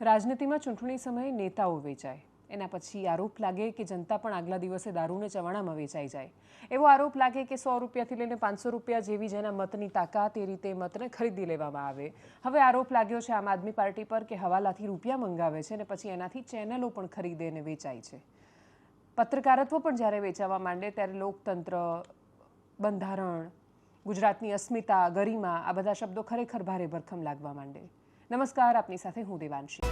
રાજનીતિમાં ચૂંટણી સમયે નેતાઓ વેચાય, એના પછી આરોપ લાગે કે જનતા પણ આગલા દિવસે દારૂને ચવાણામાં વેચાઈ જાય. એવો આરોપ લાગે કે 100 રૂપિયાથી લઈને 500 રૂપિયા જેવી જેના મતની તાકાત એ રીતે મતને ખરીદી લેવામાં આવે. હવે આરોપ લાગ્યો છે આમ આદમી પાર્ટી પર કે હવાલાથી રૂપિયા મંગાવે છે અને પછી એનાથી ચેનલો પણ ખરીદે અને વેચાય છે. પત્રકારત્વ પણ જ્યારે વેચાવા માંડે ત્યારે લોકતંત્ર, બંધારણ, ગુજરાતની અસ્મિતા, ગરિમા આ બધા શબ્દો ખરેખર ભારે ભરખમ લાગવા માંડે. નમસ્કાર, આપની સાથે હું દેવાંશી.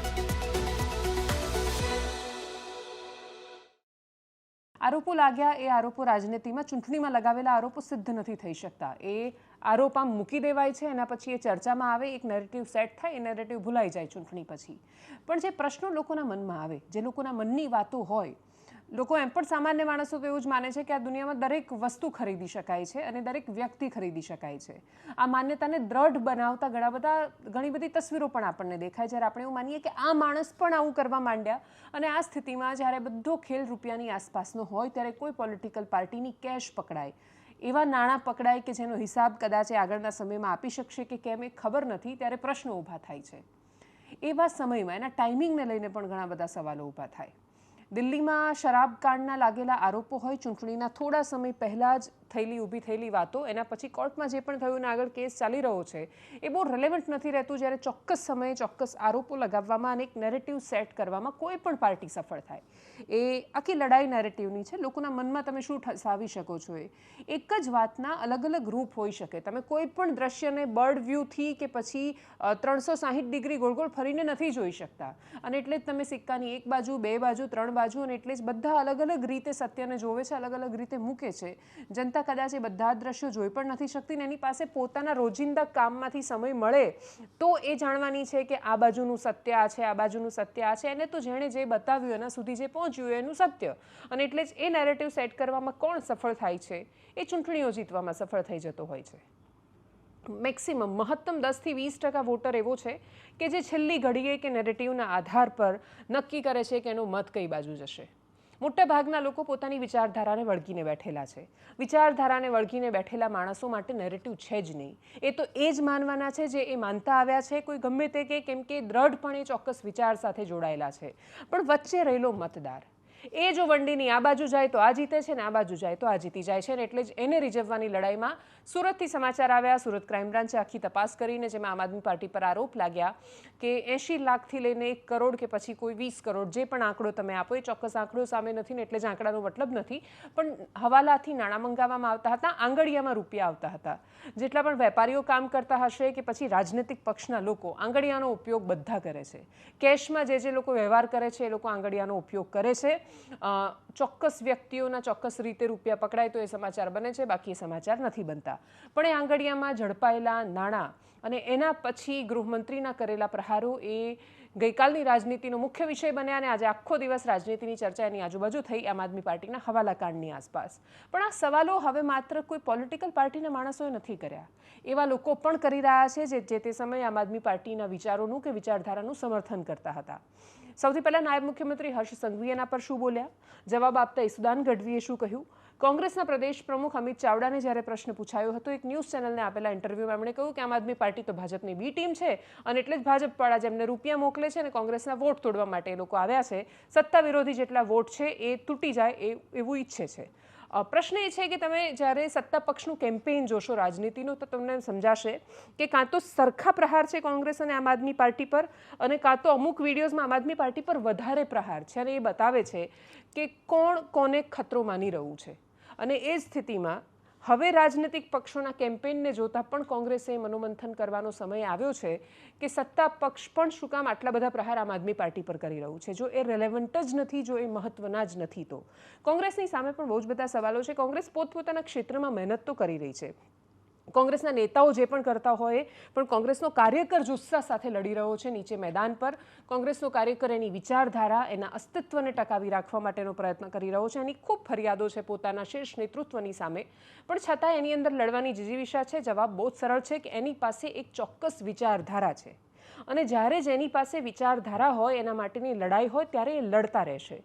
આરોપો લાગ્યા એ આરોપો રાજનીતિમાં ચૂંટણીમાં લગાવેલા આરોપો સિદ્ધ નથી થઈ શકતા. એ આરોપ આમ મૂકી દેવાય છે, એના પછી એ ચર્ચામાં આવે, એક નેરેટિવ સેટ થાય, એ નેરેટિવ ભૂલાઈ જાય ચૂંટણી પછી. પણ જે પ્રશ્નો લોકોના મનમાં આવે, જે લોકોના મનની વાતો હોય, લોકો એમ પણ સામાન્ય માણસો તો એવું જ માને છે કે આ દુનિયામાં દરેક વસ્તુ ખરીદી શકાય છે અને દરેક વ્યક્તિ ખરીદી શકાય છે. આ માન્યતાને દ્રઢ બનાવતા ઘણી બધી તસવીરો પણ આપણને દેખાય જ્યારે આપણે એવું માનીએ કે આ માણસ પણ આવું કરવા માંડ્યા. અને આ સ્થિતિમાં જ્યારે બધો ખેલ રૂપિયાની આસપાસનો હોય ત્યારે કોઈ પોલિટિકલ પાર્ટીની કેશ પકડાય, એવા નાણાં પકડાય કે જેનો હિસાબ કદાચ આગળના સમયમાં આપી શકશે કે કેમ એ ખબર નથી, ત્યારે પ્રશ્નો ઊભા થાય છે. એવા સમયમાં એના ટાઈમિંગને લઈને પણ ઘણા બધા સવાલો ઊભા થાય. દિલ્હીમાં શરાબકાંડના લાગેલા આરોપો હોય, ચૂંટણીના થોડા સમય પહેલાં જ ઊભી થયેલી વાતો, એના પછી કોર્ટમાં જે પણ થયું ને આગળ કેસ ચાલી રહ્યો છે એ બહુ રિલેવન્ટ નથી રહેતું જ્યારે ચોક્કસ સમયે ચોક્કસ આરોપો લગાવવામાં અને એક નેરેટિવ સેટ કરવામાં કોઈ પણ પાર્ટી સફળ થાય. એ આખી લડાઈ નેરેટિવની છે. લોકોના મનમાં તમે શું ઠસાવી શકો છો, એ એક જ વાતના અલગ અલગ રૂપ હોઈ શકે. તમે કોઈ પણ દ્રશ્યને બર્ડ વ્યૂથી કે પછી 360 ડિગ્રી ગોળ ગોળ ફરીને નથી જોઈ શકતા. અને એટલે જ તમે સિક્કાની એક બાજુ, બે બાજુ, ત્રણ બાજુ, અને એટલે જ બધા અલગ અલગ રીતે સત્યને જોવે છે, અલગ અલગ રીતે મૂકે છે. જનતા કદાચ એ બધા દ્રશ્યો જોઈ પણ નથી શકતી ને એની પાસે પોતાના રોજિંદા કામમાંથી સમય મળે તો એ જાણવાની છે કે આ બાજુનું સત્ય આ છે, આ બાજુનું સત્ય આ છે. એને તો જેણે જે બતાવ્યું એના સુધી જે પહોંચ્યું એનું સત્ય. અને એટલે જ એ નેરેટિવ સેટ કરવામાં કોણ સફળ થાય છે એ ચૂંટણીઓ જીતવામાં સફળ થઈ જતો હોય છે. મહત્તમ 10થી 20% વોટર એવો છે કે જે છેલ્લી ઘડીએ કે નેરેટિવના આધાર પર નક્કી કરે છે કે એનો મત કઈ બાજુ જશે. મોટા ભાગના લોકો પોતાની વિચારધારાને વળગીને બેઠેલા છે. વિચારધારાને વળગીને બેઠેલા માણસો માટે નેરેટિવ છે જ નહીં. એ તો એ જ માનવાના છે જે એ માનતા આવ્યા છે, કોઈ ગમે તે કે કેમ કે દ્રઢપણે ચોક્કસ વિચાર સાથે જોડાયેલા છે. પણ વચ્ચે રહેલો મતદાર, એ જો વંડીની આ બાજુ જાય તો આ જીતે છે ને આ બાજુ જાય તો આ જીતી જાય છે. ને એટલે જ એને રીઝવવાની લડાઈમાં સુરતથી સમાચાર આવ્યા. સુરત ક્રાઇમ બ્રાન્ચે આખી તપાસ કરીને જેમાં આમ આદમી પાર્ટી પર આરોપ લાગ્યા કે 80 લાખથી લઈને 1 કરોડ કે પછી કોઈ 20 કરોડ, જે પણ આંકડો તમે આપો, એ ચોક્કસ આંકડો સામે નથી ને એટલે જ આંકડાનો મતલબ નથી, પણ હવાલાથી નાણાં મંગાવવામાં આવતા હતા, આંગળીયામાં રૂપિયા આવતા હતા. જેટલા પણ વેપારીઓ કામ કરતા હશે કે પછી રાજનૈતિક પક્ષના લોકો, આંગળીયાનો ઉપયોગ બધા કરે છે. કેશમાં જે લોકો વ્યવહાર કરે છે એ લોકો આંગળીયાનો ઉપયોગ કરે છે. ચોક્કસ વ્યક્તિઓના ચોક્કસ રીતે રૂપિયા પકડાય તો એ સમાચાર બને છે, બાકી એ સમાચાર નથી બનતા. પણ એ આંગળીયામાં ઝડપાયેલા નાણાં અને એના પછી ગૃહમંત્રીના કરેલા પ્રહારો એ ગઈકાલની રાજનીતિનો મુખ્ય વિષય બન્યા અને આજે આખો દિવસ રાજનીતિની ચર્ચા એની આજુબાજુ થઈ આમ આદમી પાર્ટીના હવાલાકાંડની આસપાસ. પણ આ સવાલો હવે માત્ર કોઈ પોલિટિકલ પાર્ટીના માણસોએ નથી કર્યા. એવા લોકો પણ કરી રહ્યા છે જે તે સમયે આમ આદમી પાર્ટીના વિચારોનું કે વિચારધારાનું સમર્થન કરતા હતા. સૌથી પહેલાં નાયબ મુખ્યમંત્રી હર્ષ સંઘવી એના પર શું બોલ્યા, જવાબ આપતા ઈસુદાન ગઢવીએ શું કહ્યું. કોંગ્રેસના પ્રદેશ પ્રમુખ અમિત ચાવડાને જ્યારે પ્રશ્ન પૂછાયો હતો એક ન્યૂઝ ચેનલને આપેલા ઇન્ટરવ્યુમાં એમણે કહ્યું કે આમ આદમી પાર્ટી તો ભાજપની બી ટીમ છે અને એટલે જ ભાજપવાળા જેમને રૂપિયા મોકલે છે અને કોંગ્રેસના વોટ તોડવા માટે એ લોકો આવ્યા છે. સત્તા વિરોધી જેટલા વોટ છે એ તૂટી જાય એવું ઈચ્છે છે. પ્રશ્ન એ છે કે તમે જ્યારે સત્તા પક્ષનું કેમ્પેઇન જોશો રાજનીતિનું તો તમને સમજાશે કે કાં તો સરખા પ્રહાર છે કોંગ્રેસ અને આમ આદમી પાર્ટી પર, અને કાં તો અમુક વિડીયોઝમાં આમ આદમી પાર્ટી પર વધારે પ્રહાર છે અને એ બતાવે છે કે કોણ કોને ખતરો માની રહ્યું છે. અને એ સ્થિતિમાં હવે રાજનૈતિક પક્ષોના કેમ્પેઇનને જોતા પણ કોંગ્રેસે મનોમંથન કરવાનો સમય આવ્યો છે કે સત્તા પક્ષ પણ શું કામ આટલા બધા પ્રહાર આમ આદમી પાર્ટી પર કરી રહ્યું છે. જો એ રેલેવન્ટ જ નથી, જો એ મહત્વના જ નથી તો કોંગ્રેસની સામે પણ બહુ જ બધા સવાલો છે. કોંગ્રેસ પોતપોતાના ક્ષેત્રમાં મહેનત તો કરી રહી છે. કોંગ્રેસના નેતાઓ જે પણ કરતા હોય, પણ કોંગ્રેસનો કાર્યકર જુસ્સા સાથે લડી રહ્યો છે નીચે મેદાન પર. કોંગ્રેસનો કાર્યકર એની વિચારધારા, એના અસ્તિત્વને ટકાવી રાખવા માટેનો પ્રયત્ન કરી રહ્યો છે. એની ખૂબ ફરિયાદો છે પોતાના શીર્ષ નેતૃત્વની સામે, પણ છતાં એની અંદર લડવાની જીજીવિષા છે. જવાબ બહુ જ સરળ છે કે એની પાસે એક ચોક્કસ વિચારધારા છે. અને જ્યારે જેની પાસે વિચારધારા હોય એના માટેની લડાઈ હોય ત્યારે એ લડતા રહેશે.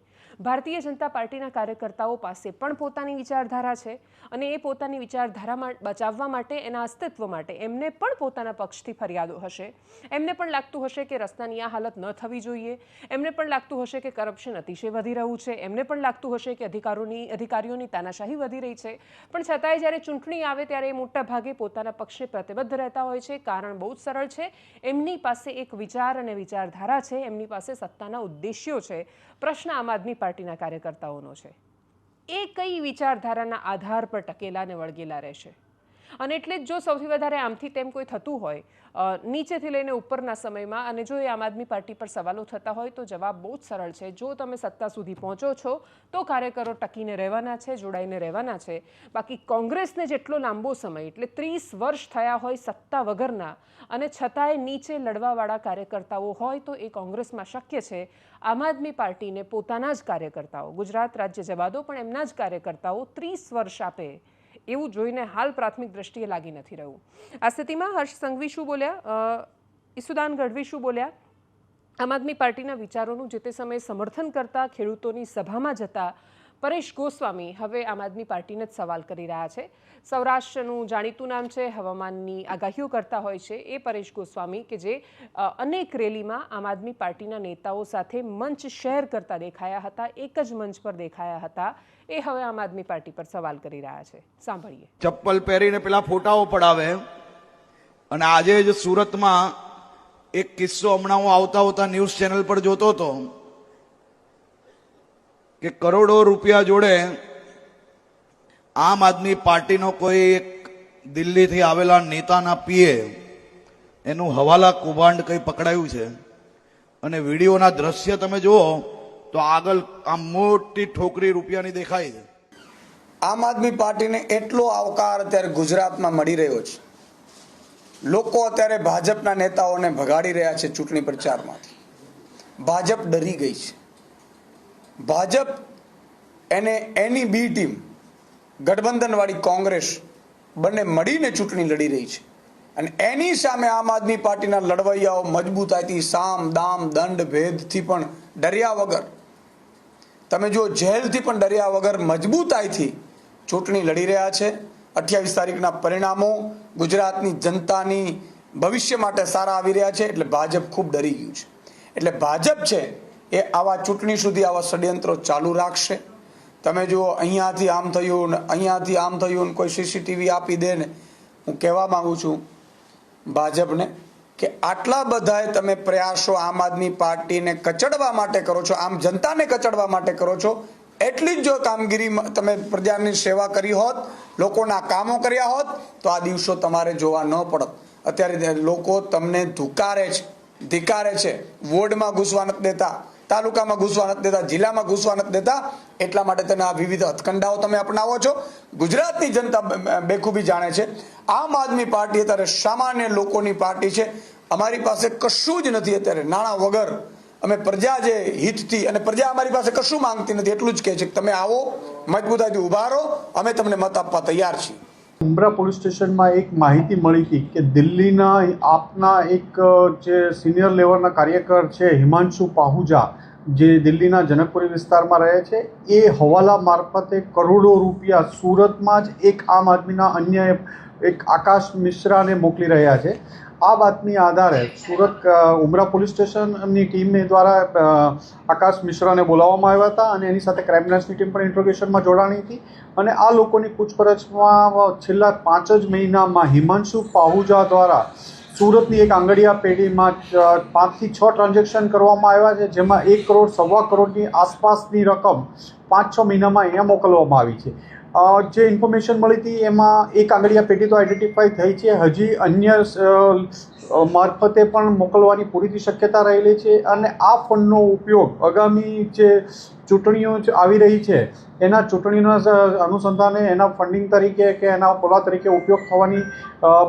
ભારતીય જનતા પાર્ટીના કાર્યકર્તાઓ પાસે પણ પોતાની વિચારધારા છે અને એ પોતાની વિચારધારા બચાવવા માટે, એના અસ્તિત્વ માટે એમને પણ પોતાના પક્ષથી ફરિયાદો હશે. એમને પણ લાગતું હશે કે રસ્તાની આ હાલત ન થવી જોઈએ. એમને પણ લાગતું હશે કે કરપ્શન અતિશય વધી રહ્યું છે. એમને પણ લાગતું હશે કે અધિકારીઓની તાનાશાહી વધી રહી છે. પણ છતાંય જ્યારે ચૂંટણી આવે ત્યારે એ મોટા ભાગે પોતાના પક્ષે પ્રતિબદ્ધ રહેતા હોય છે. કારણ બહુ જ સરળ છે. એમની પાસે એક વિચાર અને વિચારધારા છે. એમની પાસે સત્તાના ઉદ્દેશ્યો છે. પ્રશ્ન આમ આદમી પાર્ટીના કાર્યકર્તાઓનો છે, એ કઈ વિચારધારાના આધાર પર ટકેલા અને વળગેલા રહેશે. અને એટલે જ જો સૌથી વધારે આમથી તેમ કોઈ થતું હોય નીચેથી લઈને ઉપરના સમયમાં, અને જો એ આમ આદમી પાર્ટી પર સવાલો થતા હોય, તો જવાબ બહુ જ સરળ છે. જો તમે સત્તા સુધી પહોંચો છો તો કાર્યકરો ટકીને રહેવાના છે, જોડાઈને રહેવાના છે. બાકી કોંગ્રેસને જેટલો લાંબો સમય, એટલે 30 વર્ષ થયા હોય સત્તા વગરના, અને છતાંય નીચે લડવાવાળા કાર્યકર્તાઓ હોય તો એ કોંગ્રેસમાં શક્ય છે. આમ આદમી પાર્ટીને પોતાના જ કાર્યકર્તાઓ, ગુજરાત રાજ્ય જવા દો, પણ એમના જ કાર્યકર્તાઓ 30 વર્ષ આપે એવું જોઈને હાલ પ્રાથમિક દ્રષ્ટિએ લાગી નથી રહ્યું. આ સ્થિતિમાં હર્ષ સંઘવી શું બોલ્યા, ઈસુદાન ગઢવી શું બોલ્યા, આમ આદમી પાર્ટીના વિચારોનું જે તે સમયે સમર્થન કરતા ખેડૂતોની સભામાં જતા પરેશ ગોસ્વામી હવે આમ આદમી પાર્ટીને જ સવાલ કરી રહ્યા છે. સૌરાષ્ટ્રનું જાણીતું નામ છે, હવામાનની આગાહીઓ કરતા હોય છે એ પરેશ ગોસ્વામી, કે જે અનેક રેલીમાં આમ આદમી પાર્ટીના નેતાઓ સાથે મંચ શેર કરતા દેખાયા હતા, એક જ મંચ પર દેખાયા હતા, એ હવે આમ આદમી પાર્ટી પર સવાલ કરી રહ્યા છે. સાંભળીએ. ચપ્પલ પહેરીને પેલા ફોટાઓ પડાવે, અને આજે જ સુરતમાં એક કિસ્સો હમણાં હું આવતા ન્યૂઝ ચેનલ પર જોતો હતો કે કરોડો રૂપિયા જોડે આમ આદમી પાર્ટીનો કોઈ એક દિલ્હીથી આવેલા નેતાના પીએ એનું હવાલા કૌભાંડ કંઈ પકડાયું છે. અને વિડીયોના દ્રશ્ય તમે જુઓ તો આગળ આમ મોટી ઠોકરી રૂપિયાની દેખાય છે. આમ આદમી પાર્ટીને એટલો આવકાર અત્યારે ગુજરાતમાં મળી રહ્યો છે. લોકો અત્યારે ભાજપના નેતાઓને ભગાડી રહ્યા છે ચૂંટણી પ્રચારમાંથી. ભાજપ ડરી ગઈ છે. ભાજપ એને એની બી ટીમ, ગઠબંધનવાળી કોંગ્રેસ બંને મળીને ચૂંટણી લડી રહી છે. અને એની સામે આમ આદમી પાર્ટીના લડવૈયાઓ મજબૂતાઈથી સામ દામ દંડ ભેદથી પણ ડર્યા વગર, તમે જો જેલથી પણ ડર્યા વગર મજબૂતાઈથી ચૂંટણી લડી રહ્યા છે. 28 તારીખના પરિણામો ગુજરાતની જનતાની ભવિષ્ય માટે સારા આવી રહ્યા છે. એટલે ભાજપ ખૂબ ડરી ગયું છે. એટલે ભાજપ છે એ આવા ચૂંટણી સુધી આવા ષડયંત્રો ચાલુ રાખશે. તમે જુઓ, અહીંયાથી આમ થયું ને અહીંયાથી આમ થયું ને કોઈ સીસીટીવી આપી દે ને. હું કહેવા માંગુ છું ભાજપને કે આટલા બધાએ તમે પ્રયાસો આમ આદમી પાર્ટીને કચડવા માટે કરો છો, આમ જનતાને કચડવા માટે કરો છો, એટલી જ જો કામગીરી તમે પ્રજાની સેવા કરી હોત, લોકોના કામો કર્યા હોત, તો આ દિવસો તમારે જોવા ન પડત. અત્યારે લોકો તમને ધિકારે છે. વોર્ડમાં ઘૂસવા નથી દેતા, તાલુકામાં ઘૂસવા નથી દેતા, જિલ્લામાં ઘૂસવા નથી દેતા. એટલા માટે તમે આ વિવિધ હથકંડાઓ તમે અપનાવો છો. ગુજરાતની જનતા બેખૂબી જાણે છે આમ આદમી પાર્ટી અત્યારે સામાન્ય લોકોની પાર્ટી છે. અમારી પાસે કશું જ નથી અત્યારે, નાણાં વગર અમે પ્રજા જે હિતથી, અને પ્રજા અમારી પાસે કશું માંગતી નથી, એટલું જ કહે છે કે તમે આવો, મજબૂતાઈથી ઉભા રહો, અમે તમને મત આપવા તૈયાર છીએ. ઉમરા પોલીસ સ્ટેશનમાં એક માહિતી મળી હતી કે દિલ્હીના આપના એક જે સિનિયર લેવલના કાર્યકર છે હિમાંશુ પાહુજા, જે દિલ્હીના જનકપુરી વિસ્તારમાં રહે છે, એ હવાલા મારફતે કરોડો રૂપિયા સુરતમાં જ એક આમ આદમીના અન્ય એક આકાશ મિશ્રાને મોકલી રહ્યા છે. આ બાતમી આધારે સુરત ઉમરા પોલીસ સ્ટેશનની ટીમ દ્વારા આકાશ મિશ્રાને બોલાવવામાં આવ્યા હતા અને એની સાથે ક્રાઇમ બ્રાન્ચની ટીમ પણ ઇન્ટ્રોગેશનમાં જોડાણી હતી. અને આ લોકોની પૂછપરછમાં છેલ્લા 5 જ મહિનામાં હિમાંશુ પાહુજા દ્વારા સુરતની એક આંગડિયા પેઢીમાં 5 થી 6 ટ્રાન્ઝેક્શન કરવામાં આવ્યા છે, જેમાં 1 કરોડ, 1.25 કરોડની આસપાસની રકમ 5-6 મહિનામાં અહીંયા મોકલવામાં આવી છે. જે ઇન્ફોર્મેશન મળી હતી એમાં એક આંગડિયા પેઢી તો આઈડેન્ટિફાઈ થઈ છે, હજી અન્ય મારફતે પણ મોકલવાની પૂરી શક્યતા રહેલી છે. અને આ ફંડનો ઉપયોગ આગામી જે ચૂંટણીઓ આવી રહી છે એના ચૂંટણીના અનુસંધાને એના ફંડિંગ તરીકે કે એના પોલા તરીકે ઉપયોગ થવાની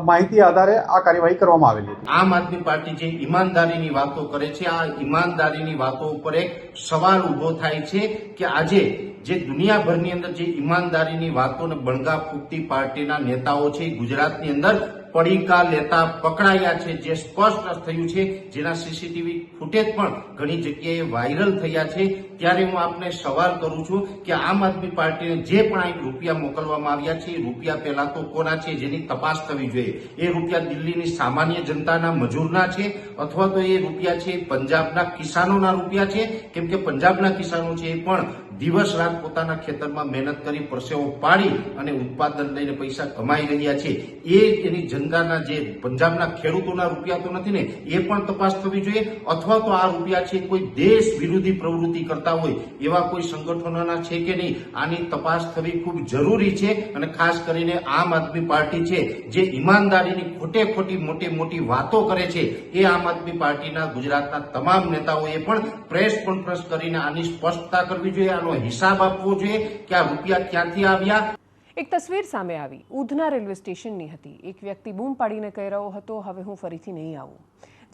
માહિતી આધારે આ કાર્યવાહી કરવામાં આવેલી હતી. આમ આદમી પાર્ટી જે ઈમાનદારીની વાતો કરે છે, આ ઈમાનદારીની વાતો ઉપર એક સવાલ ઉભો થાય છે કે આજે જે દુનિયાભરની અંદર જે ઈમાનદારીની વાતોને બણગા ફૂટતી પાર્ટીના નેતાઓ છે ગુજરાતની અંદર પડીકા લેતા પકડાયા છે, જે સ્પષ્ટ થયું છે, જેના સીસીટીવી ફૂટેજ પણ ઘણી જગ્યાએ વાયરલ થયા છે. ત્યારે હું આપને સવાલ કરું છું કે આમ આદમી પાર્ટીને જે પણ આ રૂપિયા મોકલવામાં આવ્યા છે એ રૂપિયા પહેલા તો કોના છે, જેની તપાસ થવી જોઈએ. એ રૂપિયા દિલ્હીની સામાન્ય જનતાના મજૂરના છે અથવા તો એ રૂપિયા છે પંજાબના કિસાનોના રૂપિયા છે? કેમ કે પંજાબના કિસાનો છે એ પણ દિવસ રાત પોતાના ખેતરમાં મહેનત કરી પરસેવો પાડી અને ઉત્પાદન લઈને પૈસા કમાઈ રહ્યા છે. એ એની જનતાના જે પંજાબના ખેડૂતોના રૂપિયા તો નથી ને, એ પણ તપાસ થવી જોઈએ. અથવા તો આ રૂપિયા છે કોઈ દેશ વિરોધી પ્રવૃત્તિ કરતા હોય એવા કોઈ સંગઠનોના છે કે નહીં, આની તપાસ થવી ખૂબ જરૂરી છે. અને ખાસ કરીને આમ આદમી પાર્ટી છે જે ઈમાનદારીની ખોટે ખોટી મોટી વાતો કરે છે, એ આમ આદમી પાર્ટીના ગુજરાતના તમામ નેતાઓએ પણ પ્રેસ કોન્ફરન્સ કરીને આની સ્પષ્ટતા કરવી જોઈએ, આનો હિસાબ આપવો જોઈએ કે આ રૂપિયા ક્યાંથી આવ્યા. એક તસવીર સામે આવી ઉધના રેલવે સ્ટેશનની હતી. એક વ્યક્તિ બૂમ પાડીને કહી રહ્યો હતો, હવે હું ફરીથી નહીં આવું.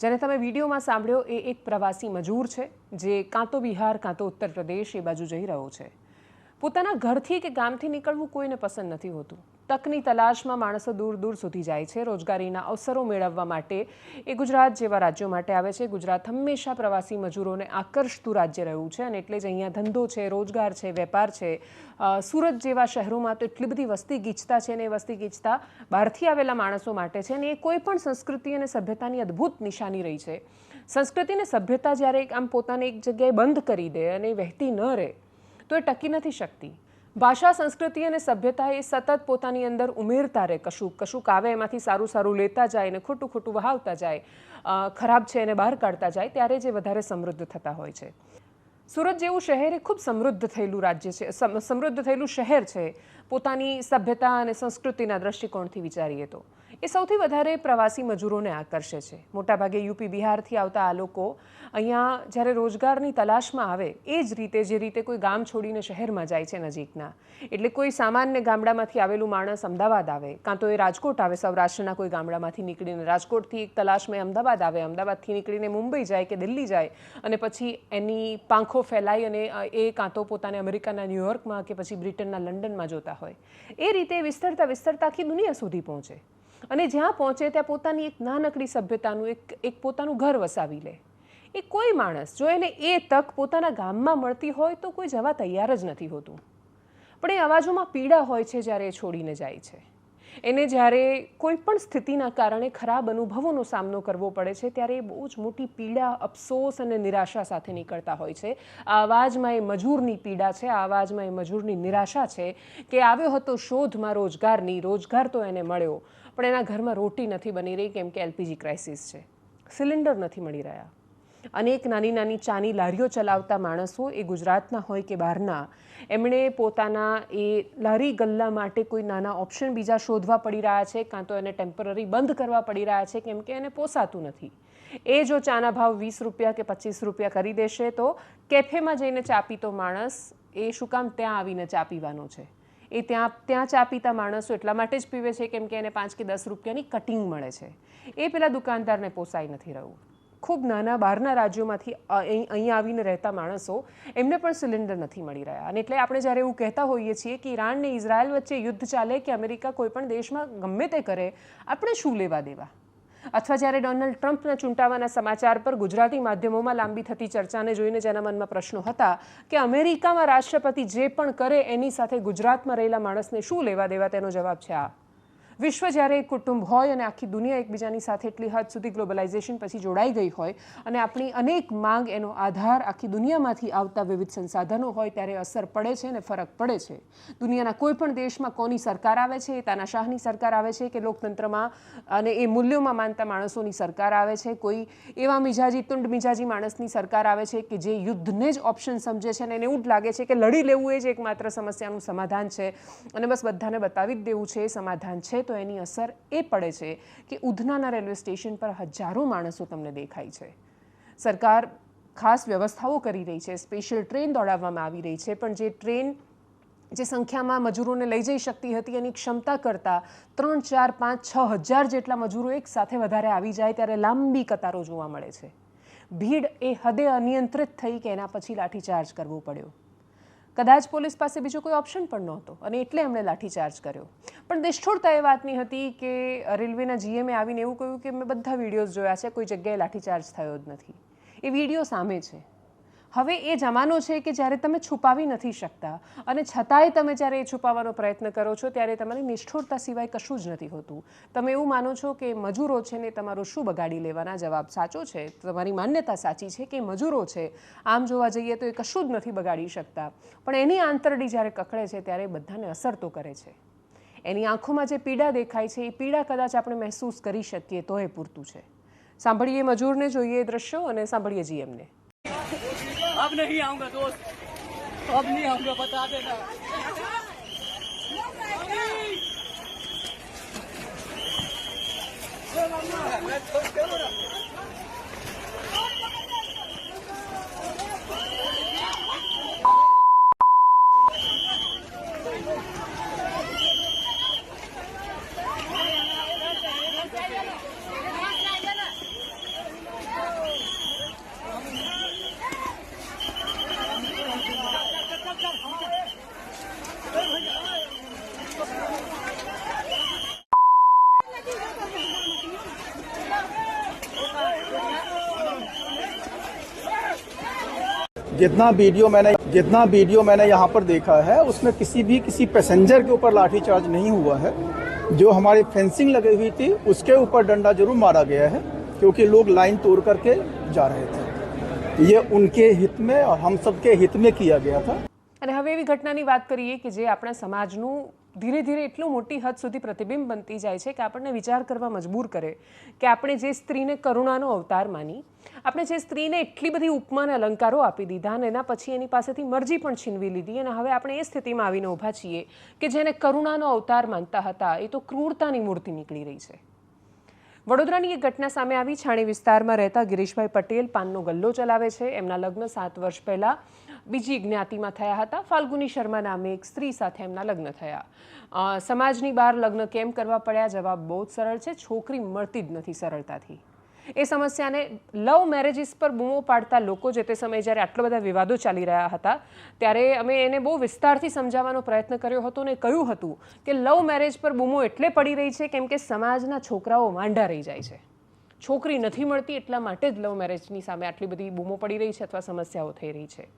જેને તમે વિડીયોમાં સાંભળ્યો એ એક પ્રવાસી મજૂર છે જે કાં તો બિહાર કાં તો ઉત્તર પ્રદેશ એ બાજુ જઈ રહ્યો છે. પોતાના ઘરથી કે ગામથી નીકળવું કોઈને પસંદ નથી હોતું. તકની તલાશમાં માણસો દૂર દૂર સુધી જાય છે રોજગારીના અવસરો મેળવવા માટે. એ ગુજરાત જેવા રાજ્યો માટે આવે છે. ગુજરાત હંમેશા પ્રવાસી મજૂરોને આકર્ષતું રાજ્ય રહ્યું છે અને એટલે જ અહીંયા ધંધો છે, રોજગાર છે, વેપાર છે. સુરત જેવા શહેરોમાં તો એટલી બધી વસ્તી ગીચતા છે ને એ વસ્તી ગીચતા બહારથી આવેલા માણસો માટે છે ને એ કોઈ પણ સંસ્કૃતિ અને સભ્યતાની અદ્ભુત નિશાની રહી છે. સંસ્કૃતિ અને સભ્યતા જ્યારે આમ પોતાને એક જગ્યાએ બંધ કરી દે અને વહેતી ન રહે તો એ ટકી નથી શકતી. ભાષા, સંસ્કૃતિ અને સભ્યતા એ સતત પોતાની અંદર ઉમેરતા રહે. કશુંક આવે એમાંથી સારું લેતા જાય ને ખોટું વહાવતા જાય, ખરાબ છે એને બહાર કાઢતા જાય, ત્યારે જે વધારે સમૃદ્ધ થતા હોય છે. સુરત જેવું શહેર એ ખૂબ સમૃદ્ધ થયેલું રાજ્ય છે, સમૃદ્ધ થયેલું શહેર છે. પોતાની સભ્યતા અને સંસ્કૃતિના દ્રષ્ટિકોણથી વિચારીએ તો એ સૌથી વધારે પ્રવાસી મજૂરોને આકર્ષે છે. મોટાભાગે યુપી, બિહારથી આવતા આ લોકો અહીંયા જ્યારે રોજગારની તલાશમાં આવે એ જ રીતે જે રીતે કોઈ ગામ છોડીને શહેરમાં જાય છે નજીકના, એટલે કોઈ સામાન્ય ગામડામાંથી આવેલું માણસ અમદાવાદ આવે, કાં તો એ રાજકોટ આવે, સૌરાષ્ટ્રના કોઈ ગામડામાંથી નીકળીને રાજકોટથી એક તલાશમાં અમદાવાદ આવે, અમદાવાદથી નીકળીને મુંબઈ જાય કે દિલ્હી જાય અને પછી એની પાંખો ફેલાઈ અને એ કાં તો પોતાને અમેરિકાના ન્યૂયોર્કમાં કે પછી બ્રિટનના લંડનમાં જોતા હોય. એ રીતે વિસ્તરતા આખી દુનિયા સુધી પહોંચે અને જ્યાં પહોંચે ત્યાં પોતાની એક નાનકડી સભ્યતાનું એક પોતાનું ઘર વસાવી લે. એ કોઈ માણસ જો એને એ તક પોતાના ગામમાં મળતી હોય તો કોઈ જવા તૈયાર જ નથી હોતું. પણ એ અવાજોમાં પીડા હોય છે જ્યારે એ છોડીને જાય છે. એને જ્યારે કોઈ પણ સ્થિતિના કારણે ખરાબ અનુભવોનો સામનો કરવો પડે છે ત્યારે એ બહુ જ મોટી પીડા, અફસોસ અને નિરાશા સાથે નીકળતા હોય છે. આ અવાજમાં એ મજૂરની પીડા છે, આ અવાજમાં એ મજૂરની નિરાશા છે કે આવ્યો હતો શોધમાં રોજગારની, રોજગાર તો એને મળ્યો પણ એના ઘરમાં રોટી નથી બની રહી કેમ કે એલપીજી ક્રાઇસિસ છે, સિલિન્ડર નથી મળી રહ્યા. અનેક નાની ચાની લારીઓ ચલાવતા માણસો એ ગુજરાતના હોય કે બહારના, એમણે પોતાના એ લારી ગલ્લા માટે કોઈ નાના ઓપ્શન બીજા શોધવા પડી રહ્યા છે, કાં તો એને ટેમ્પરરી બંધ કરવા પડી રહ્યા છે કેમ કે એને પોસાતું નથી. એ જો ચાના ભાવ 20 રૂપિયા કે 25 રૂપિયા કરી દેશે તો કેફેમાં જઈને ચા પીતો માણસ એ શું કામ ત્યાં આવીને ચા પીવાનો છે? એ ત્યાં ચા પીતા માણસો એટલા માટે જ પીવે છે કેમ કે એને 5 કે 10 રૂપિયાની કટિંગ મળે છે. એ પેલા દુકાનદારને પોસાઈ નથી રહ્યું. ખૂબ નાના બહારના રાજ્યોમાંથી અહીંયા આવીને રહેતા માણસો, એમને પણ સિલિન્ડર નથી મળી રહ્યા. અને એટલે આપણે જ્યારે એવું કહેતા હોઈએ છીએ કે ઈરાન ને ઇઝરાયલ વચ્ચે યુદ્ધ ચાલે કે અમેરિકા કોઈ પણ દેશમાં ગમે તે કરે, આપણે શું લેવા દેવા? અથવા જ્યારે ડોનાલ્ડ ટ્રમ્પના ચૂંટાવાના સમાચાર પર ગુજરાતી માધ્યમોમાં લાંબી થતી ચર્ચાને જોઈને જેના મનમાં પ્રશ્નો હતા કે અમેરિકામાં રાષ્ટ્રપતિ જે પણ કરે એની સાથે ગુજરાતમાં રહેલા માણસને શું લેવા દેવા, તેનો જવાબ છે આ. વિશ્વ જ્યારે એક કુટુંબ હોય અને આખી દુનિયા એકબીજાની સાથે એટલી હદ સુધી ગ્લોબલાઇઝેશન પછી જોડાઈ ગઈ હોય અને આપણી અનેક માંગ એનો આધાર આખી દુનિયામાંથી આવતા વિવિધ સંસાધનો હોય ત્યારે અસર પડે છે અને ફરક પડે છે. દુનિયાના કોઈ પણ દેશમાં કોની સરકાર આવે છે, તાનાશાહની સરકાર આવે છે કે લોકતંત્રમાં અને એ મૂલ્યોમાં માનતા માણસોની સરકાર આવે છે, કોઈ એવા તુંડ મિજાજી માણસની સરકાર આવે છે કે જે યુદ્ધને જ ઓપ્શન સમજે છે અને એને એવું જ લાગે છે કે લડી લેવું એ જ એકમાત્ર સમસ્યાનું સમાધાન છે અને બસ બધાને બતાવી જ દેવું છે એ સમાધાન છે. તો એની અસર એ પડે છે કે ઉધનાના રેલવે સ્ટેશન પર હજારો માણસો તમને દેખાય છે. સરકાર ખાસ વ્યવસ્થાઓ કરી રહી છે, સ્પેશિયલ ટ્રેન દોડાવવામાં આવી રહી છે, પણ જે ટ્રેન જે સંખ્યામાં મજૂરોને લઈ જઈ શકતી હતી એની ક્ષમતા કરતાં 3, 4, 5, 6 હજાર જેટલા મજૂરો એક સાથે વધારે આવી જાય ત્યારે લાંબી કતારો જોવા મળે છે. ભીડ એ હદે અનિયંત્રિત થઈ કે એના પછી લાઠીચાર્જ કરવો પડ્યો. કદાચ પોલીસ પાસે બીજો કોઈ ઓપ્શન પણ નહોતો અને એટલે એમણે લાઠીચાર્જ કર્યો. પણ નિષ્ઠુરતા એ વાતની હતી કે રેલવેના જીએમએ આવીને એવું કહ્યું કે મેં બધા વિડીયોઝ જોયા છે, કોઈ જગ્યાએ લાઠીચાર્જ થયો જ નથી. એ વિડીયો સામે છે. હવે એ જમાનો છે કે જ્યારે તમે છુપાવી નથી શકતા અને છતાંય તમે જ્યારે એ છુપાવવાનો પ્રયત્ન કરો છો ત્યારે તમારી નિષ્ઠુરતા સિવાય કશું જ નથી હોતું. તમે એવું માનો છો કે મજૂરો છે ને તમારું શું બગાડી લેવાના. જવાબ સાચો છે, તમારી માન્યતા સાચી છે કે મજૂરો છે, આમ જોવા જઈએ તો એ કશું જ નથી બગાડી શકતા. પણ એની આંતરડી જ્યારે કકડે છે ત્યારે બધાને અસર તો કરે છે. એની આંખોમાં જે પીડા દેખાય છે એ પીડા કદાચ આપણે મહેસૂસ કરી શકીએ તો એ પૂરતું છે. સાંભળીએ મજૂરને, જોઈએ દ્રશ્યો અને સાંભળીએ જીએમને. अब नहीं आऊंगा दोस्त, अब नहीं आऊंगा, बता देना. जितना वीडियो मैंने यहाँ पर देखा है उसमें किसी पैसेंजर के ऊपर लाठीचार्ज नहीं हुआ है. जो हमारी फेंसिंग लगी हुई थी उसके ऊपर डंडा जरूर मारा गया है क्योंकि लोग लाइन तोड़ करके जा रहे थे. ये उनके हित में और हम सबके हित में किया गया था. અને હવે એવી ઘટનાની વાત કરીએ કે જે આપણા સમાજનું ધીરે ધીરે એટલું મોટી હદ સુધી પ્રતિબિંબ બનતી જાય છે કે આપણને વિચાર કરવા મજબૂર કરે કે આપણે જે સ્ત્રીને કરુણાનો અવતાર માની, આપણે જે સ્ત્રીને એટલી બધી ઉપમા અને અલંકારો આપી દીધા અને એના પછી એની પાસેથી મરજી પણ છીનવી લીધી અને હવે આપણે એ સ્થિતિમાં આવીને ઊભા છીએ કે જેને કરુણાનો અવતાર માનતા હતા એ તો ક્રૂરતાની મૂર્તિ નીકળી રહી છે. વડોદરાની એક ઘટના સામે આવી. છાણી વિસ્તારમાં રહેતા ગિરીશભાઈ પટેલ પાનનો ગલ્લો ચલાવે છે. એમના લગ્ન 7 વર્ષ પહેલાં બીજી જ્ઞાતિમાં થયા હતા. ફાલ્ગુની શર્મા નામે એક સ્ત્રી સાથે એમના લગ્ન થયા. સમાજની બહાર લગ્ન કેમ કરવા પડ્યા? જવાબ બહુ જ સરળ છે, છોકરી મળતી જ નથી સરળતાથી. એ સમસ્યાને લવ મેરેજીસ પર બૂમો પાડતા લોકો, જે તે સમયે જ્યારે આટલા બધા વિવાદો ચાલી રહ્યા હતા ત્યારે અમે એને બહુ વિસ્તારથી સમજાવવાનો પ્રયત્ન કર્યો હતો અને કહ્યું હતું કે લવ મેરેજ પર બૂમો એટલે પડી રહી છે કેમ કે સમાજના છોકરાઓ માંડા રહી જાય છે. છોકરી નથી મળતી એટલા માટે જ લવ મેરેજની સામે આટલી બધી બૂમો પડી રહી છે અથવા સમસ્યાઓ થઈ રહી છે.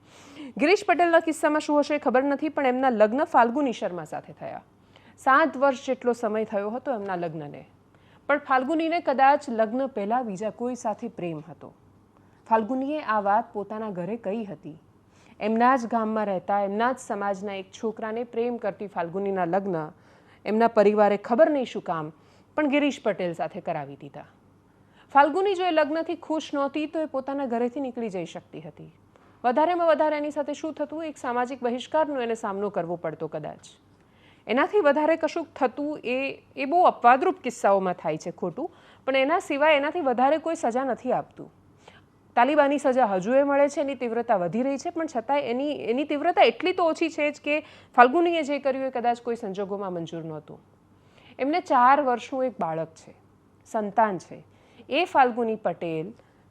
ગિરીશ પટેલના કિસ્સામાં શું હશે ખબર નથી, પણ એમના લગ્ન ફાલ્ગુની શર્મા સાથે થયા. 7 વર્ષ જેટલો સમય થયો હતો એમના લગ્નને. પણ ફાલ્ગુનીને કદાચ લગ્ન પહેલાં બીજા કોઈ સાથે પ્રેમ હતો. ફાલ્ગુનીએ આ વાત પોતાના ઘરે કહી હતી. એમના જ ગામમાં રહેતા, એમના જ સમાજના એક છોકરાને પ્રેમ કરતી ફાલ્ગુનીના લગ્ન એમના પરિવારે ખબર નહીં શું કામ પણ ગિરીશ પટેલ સાથે કરાવી દીધા. ફાલ્ગુની જો એ લગ્નથી ખુશ નહોતી તો એ પોતાના ઘરેથી નીકળી જઈ શકતી હતી. વધારેમાં વધારે એની સાથે શું થતું? એક સામાજિક બહિષ્કારનો એને સામનો કરવો પડતો કદાચ. એનાથી વધારે કશુંક થતું એ બહુ અપવાદરૂપ કિસ્સાઓમાં થાય છે ખોટું, પણ એના સિવાય એનાથી વધારે કોઈ સજા નથી આપતું. તાલિબાની સજા હજુ એ મળે છે, એની તીવ્રતા વધી રહી છે, પણ છતાંય એની તીવ્રતા એટલી તો ઓછી છે જ કે ફાલ્ગુનીએ જે કર્યું એ કદાચ કોઈ સંજોગોમાં મંજૂર નહોતું. એમને 4 વર્ષનું એક બાળક છે, સંતાન છે. એ ફાલ્ગુની પટેલ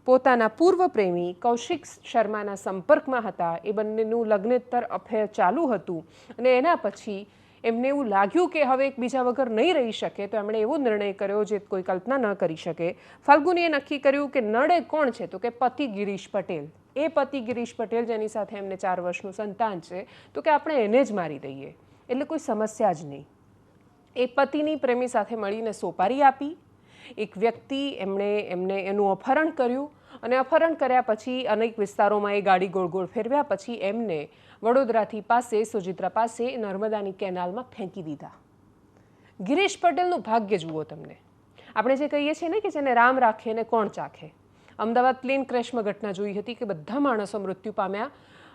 પોતાના પૂર્વ પ્રેમી કૌશિક શર્માના સંપર્કમાં હતા. એ બંનેનું લગ્નેત્તર અફેર ચાલુ હતું અને એના પછી એમને એવું લાગ્યું કે હવે એકબીજા વગર નહીં રહી શકે તો એમણે એવો નિર્ણય કર્યો જે કોઈ કલ્પના ન કરી શકે. ફાલ્ગુનીએ નક્કી કર્યું કે નડે કોણ છે તો કે પતિ ગિરીશ પટેલ. એ પતિ ગિરીશ પટેલ જેની સાથે એમને 4 વર્ષનું સંતાન છે તો કે આપણે એને જ મારી દઈએ એટલે કોઈ સમસ્યા જ નહીં. એ પતિની પ્રેમી સાથે મળીને સોપારી આપી. એક વ્યક્તિ એમને એનું અપહરણ કર્યું અને અપહરણ કર્યા પછી અનેક વિસ્તારોમાં એ ગાડી ગોળ ગોળ ફેરવ્યા પછી એમને વડોદરાથી પાસે સોજિત્રા પાસે નર્મદાની કેનાલમાં ફેંકી દીધા. ગિરીશ પટેલનું ભાગ્ય જુઓ તમને. આપણે જે કહીએ છીએ ને કે જેને રામ રાખે ને કોણ ચાખે. અમદાવાદ પ્લેન ક્રેશમાં ઘટના જોઈ હતી કે બધા માણસો મૃત્યુ પામ્યા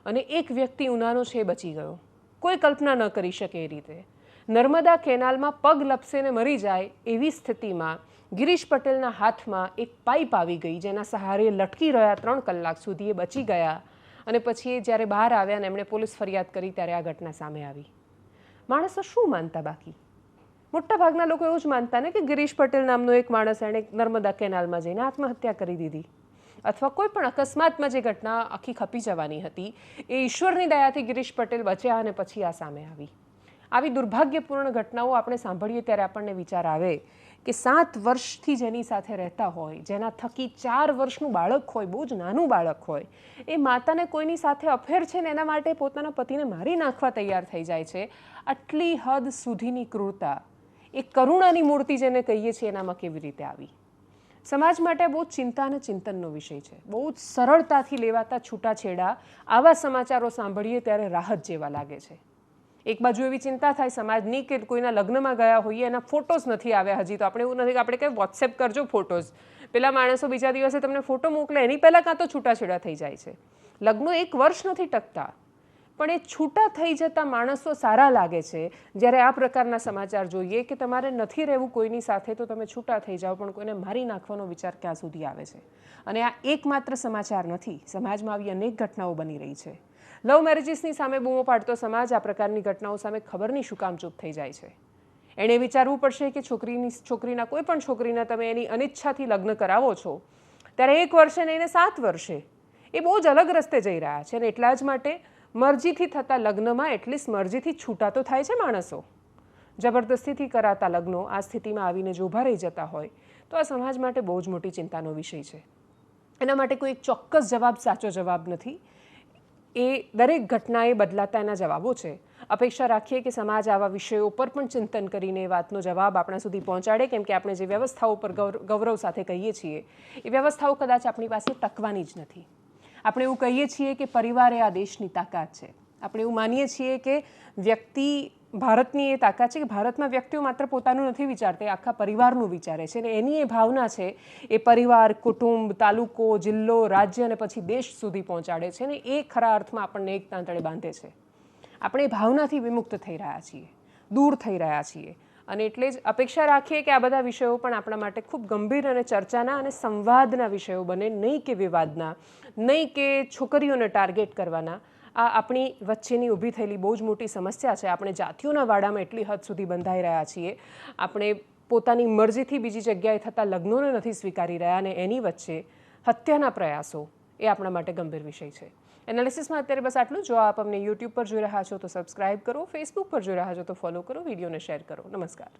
અને એક વ્યક્તિ ઉનાનો છે બચી ગયો. કોઈ કલ્પના ન કરી શકે એ રીતે. નર્મદા કેનાલમાં પગ લપસે ને મરી જાય એવી સ્થિતિમાં ગિરીશ પટેલના હાથમાં એક પાઇપ આવી ગઈ જેના સહારે લટકી રહ્યા 3 કલાક સુધી. એ બચી ગયા અને પછી જ્યારે બહાર આવ્યા અને એમણે પોલીસ ફરિયાદ કરી ત્યારે આ ઘટના સામે આવી. માણસો શું માનતા બાકી? મોટાભાગના લોકો એવું જ માનતા ને કે ગિરીશ પટેલ નામનો એક માણસ એણે નર્મદા કેનાલમાં જઈને આત્મહત્યા કરી દીધી અથવા કોઈ પણ અકસ્માતમાં જે ઘટના આખી ખપી જવાની હતી એ ઈશ્વરની દયાથી ગિરીશ પટેલ બચ્યા અને પછી આ સામે આવી દુર્ભાગ્યપૂર્ણ ઘટનાઓ આપણે સાંભળીએ ત્યારે આપણને વિચાર આવે કે 7 વર્ષથી જેની સાથે રહેતા હોય, જેના થકી 4 વર્ષનું બાળક હોય, બહુ જ નાનું બાળક હોય, એ માતાને કોઈની સાથે અફેર છે ને એના માટે પોતાના પતિને મારી નાખવા તૈયાર થઈ જાય છે. આટલી હદ સુધીની ક્રૂરતા, એ કરુણાની મૂર્તિ જેને કહીએ છીએ એનામાં કેવી રીતે આવી? સમાજ માટે બહુ ચિંતા અને ચિંતનનો વિષય છે. બહુ જ સરળતાથી લેવાતા છૂટાછેડા આવા સમાચારો સાંભળીએ ત્યારે રાહત જેવા લાગે છે. એક બાજુ એવી ચિંતા થાય સમાજની કે કોઈના લગ્નમાં ગયા હોઈએ, એના ફોટોઝ નથી આવ્યા હજી, તો આપણે એવું નથી કે આપણે કંઈ વોટ્સએપ કરજો ફોટોઝ, પેલા માણસો બીજા દિવસે તમને ફોટો મોકલે એની પહેલાં કાં તો છૂટાછેડા થઈ જાય છે. લગ્નો 1 વર્ષ નથી ટકતા, પણ એ છૂટા થઈ જતા માણસો સારા લાગે છે જ્યારે આ પ્રકારના સમાચાર જોઈએ કે તમારે નથી રહેવું કોઈની સાથે તો તમે છૂટા થઈ જાઓ, પણ કોઈને મારી નાખવાનો વિચાર ક્યાં સુધી આવે છે. અને આ એકમાત્ર સમાચાર નથી, સમાજમાં આવી અનેક ઘટનાઓ બની રહી છે. લવ મેરેજીસની સામે બૂમો પાડતો સમાજ આ પ્રકારની ઘટનાઓ સામે ખબર નહીં શું કામ ચૂપ થઈ જાય છે. એણે વિચારવું પડશે કે છોકરીના કોઈ પણ છોકરીના તમે એની અનિચ્છાથી લગ્ન કરાવો છો ત્યારે 1 વર્ષે નહીં ને 7 વર્ષે એ બહુ જ અલગ રસ્તે જઈ રહ્યા છે. અને એટલા જ માટે મરજીથી થતા લગ્નમાં એટલીસ્ટ મરજીથી છૂટા તો થાય છે માણસો. જબરદસ્તીથી કરાતા લગ્નો આ સ્થિતિમાં આવીને જો ઊભા રહી જતા હોય તો આ સમાજ માટે બહુ જ મોટી ચિંતાનો વિષય છે. એના માટે કોઈ એક ચોક્કસ જવાબ સાચો જવાબ નથી. એ દરેક ઘટનાએ બદલાતા એના જવાબો છે. અપેક્ષા રાખીએ કે સમાજ આવા વિષયો પર પણ ચિંતન કરીને એ વાતનો જવાબ આપણા સુધી પહોંચાડે, કેમ કે આપણે જે વ્યવસ્થાઓ પર ગૌરવ સાથે કહીએ છીએ એ વ્યવસ્થાઓ કદાચ આપણી પાસે ટકવાની જ નથી. આપણે એવું કહીએ છીએ કે પરિવાર એ આ દેશની તાકાત છે. આપણે એવું માનીએ છીએ કે વ્યક્તિ ભારતની એ તાકાત છે કે ભારતમાં વ્યક્તિઓ માત્ર પોતાનું નથી વિચારતા, આખા પરિવારનું વિચારે છે. અને એની એ ભાવના છે એ પરિવાર, કુટુંબ, તાલુકો, જિલ્લો, રાજ્ય અને પછી દેશ સુધી પહોંચાડે છે. ને એ ખરા અર્થમાં આપણને એક તાંતળે બાંધે છે. આપણે એ ભાવનાથી વિમુક્ત થઈ રહ્યા છીએ, દૂર થઈ રહ્યા છીએ. અને એટલે જ અપેક્ષા રાખીએ કે આ બધા વિષયો પણ આપણા માટે ખૂબ ગંભીર અને ચર્ચાના અને સંવાદના વિષયો બને, નહીં કે વિવાદના, નહીં કે છોકરીઓને ટાર્ગેટ કરવાના. આ આપણી વચ્ચેની ઊભી થયેલી બહુ જ મોટી સમસ્યા છે. આપણે જાતિઓના વાડામાં એટલી હદ સુધી બંધાઈ રહ્યા છીએ, આપણે પોતાની મરજીથી બીજી જગ્યાએ થતા લગ્નોને નથી સ્વીકારી રહ્યા, અને એની વચ્ચે હત્યાના પ્રયાસો એ આપણા માટે ગંભીર વિષય છે. એનાલિસિસમાં અત્યારે બસ આટલું. જો આપ અમને યુટ્યુબ પર જોઈ રહ્યા છો તો સબસ્ક્રાઇબ કરો, ફેસબુક પર જોઈ રહ્યા છો તો ફોલો કરો, વિડીયોને શેર કરો. નમસ્કાર.